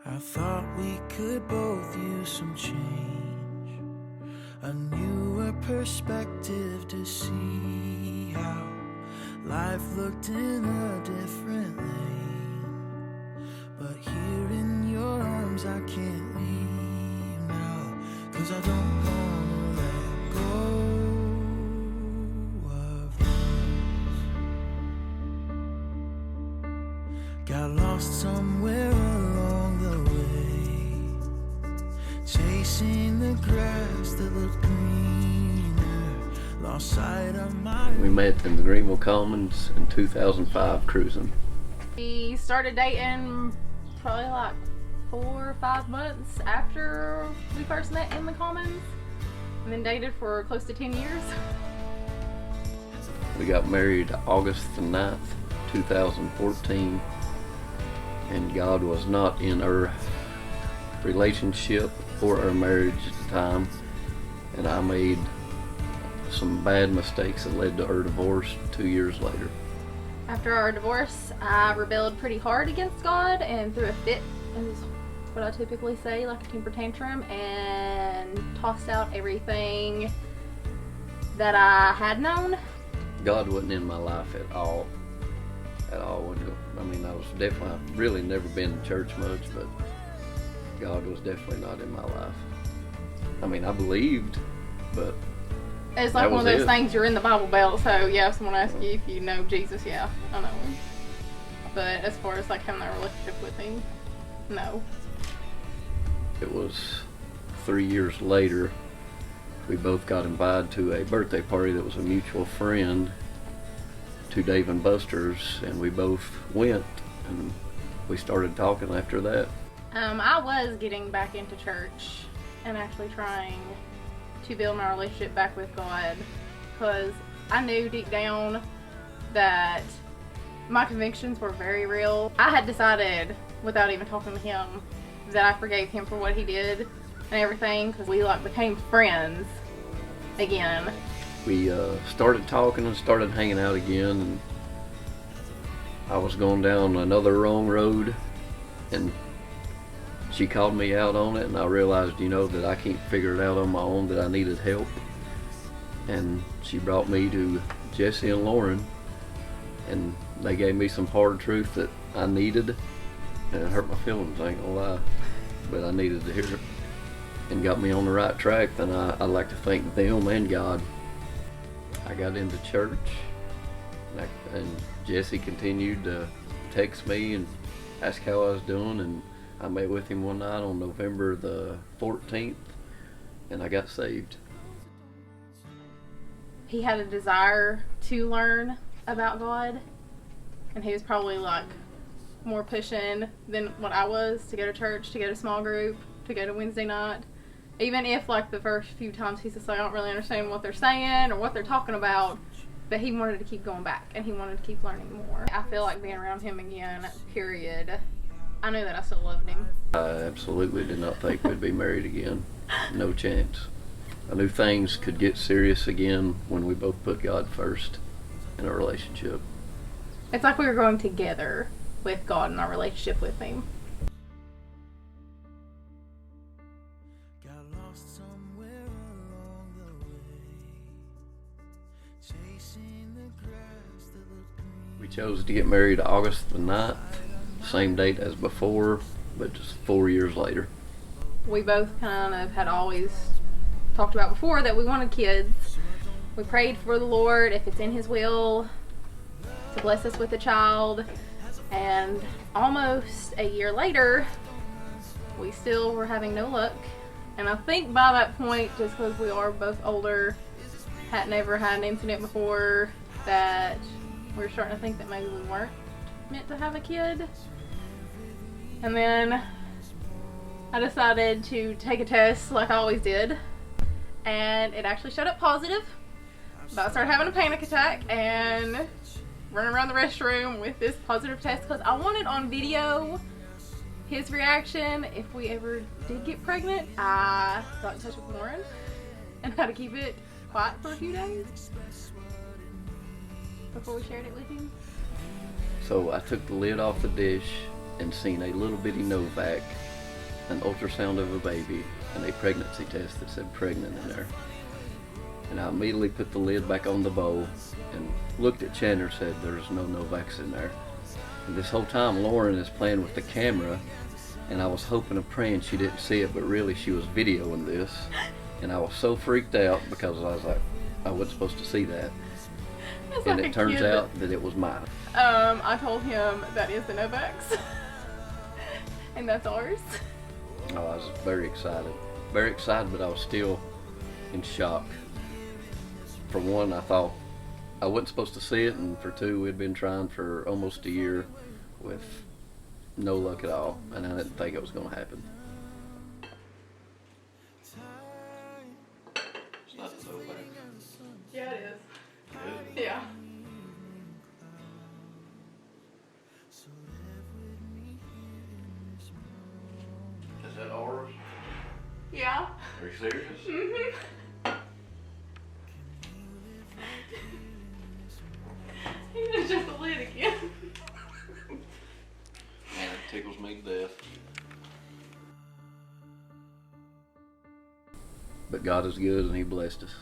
I thought we could both use some change, a newer perspective to see how life looked in a different lane. But here in your arms I can't leave now, 'cause I don't wanna let go of this. Got lost somewhere along the way, chasing the grass that looked greener, lost sight of my... We met in the Greenville Commons in 2005 cruising. We started dating probably like 4 or 5 months after we first met in the Commons, and then dated for close to 10 years. We got married August the 9th, 2014, and God was not in our relationship or our marriage at the time, and I made some bad mistakes that led to our divorce 2 years later. After our divorce, I rebelled pretty hard against God and threw a fit, is what I typically say, like a temper tantrum, and tossed out everything that I had known. God wasn't in my life at all. I mean, I was definitely, I've really never been to church much, but God was definitely not in my life. I mean, I believed, but It's like that one of was those it. things, you're in the Bible Belt, so yeah, if someone asks you if you know Jesus, yeah, I know him. But as far as like having a relationship with him, no. It was 3 years later, we both got invited to a birthday party that was a mutual friend to Dave and Buster's, and we both went, and we started talking after that. I was getting back into church and actually trying to build my relationship back with God, because I knew deep down that my convictions were very real. I had decided, without even talking to him, that I forgave him for what he did and everything, because we like became friends again. We started talking and started hanging out again, and I was going down another wrong road, and she called me out on it, and I realized, that I can't figure it out on my own, that I needed help. And she brought me to Jesse and Lauren, and they gave me some hard truth that I needed, and it hurt my feelings, I ain't gonna lie, but I needed to hear it, and got me on the right track. Then I'd like to thank them and God. I got into church, and Jesse continued to text me and ask how I was doing, and I met with him one night on November the 14th, and I got saved. He had a desire to learn about God, and he was probably like more pushing than what I was to go to church, to go to small group, to go to Wednesday night. Even if like the first few times he's just like, I don't really understand what they're saying or what they're talking about, but he wanted to keep going back and he wanted to keep learning more. I feel like being around him again, period. I knew that I still loved him. I absolutely did not think we'd be married again. No chance. I knew things could get serious again when we both put God first in our relationship. It's like we were growing together with God in our relationship with him. Got lost somewhere along the way, chasing the grass that looked green. We chose to get married August the 9th, same date as before, but just 4 years later. We both kind of had always talked about before that we wanted kids. We prayed for the Lord, if it's in his will, to bless us with a child, and almost a year later we still were having no luck. And I think by that point, just because we are both older, had never had an incident before, that we were starting to think that maybe we weren't meant to have a kid. And then I decided to take a test like I always did, and it actually showed up positive. But I started having a panic attack and running around the restroom with this positive test, because I wanted on video his reaction if we ever did get pregnant. I got in touch with Lauren and had to keep it quiet for a few days before we shared it with him. So I took the lid off the dish and seen a little bitty Novak an ultrasound of a baby and a pregnancy test that said pregnant in there. And I immediately put the lid back on the bowl and looked at Chandler and said, there's no Novavax in there. And this whole time Lauren is playing with the camera, and I was hoping and praying she didn't see it, but really she was videoing this. And I was so freaked out because I was like, I wasn't supposed to see that. And it turns out that it was mine. I told him that is the Novavax. And that's ours. Oh, I was very excited. Very excited, but I was still in shock. For one, I thought I wasn't supposed to see it, and for two, we'd been trying for almost a year with no luck at all, and I didn't think it was going to happen. It's not so bad. Yeah, it is. Good. Yeah. Is that ours? Yeah. Are you serious? Mm-hmm. It's just the lid again. Man, it tickles me to death. But God is good, and He blessed us.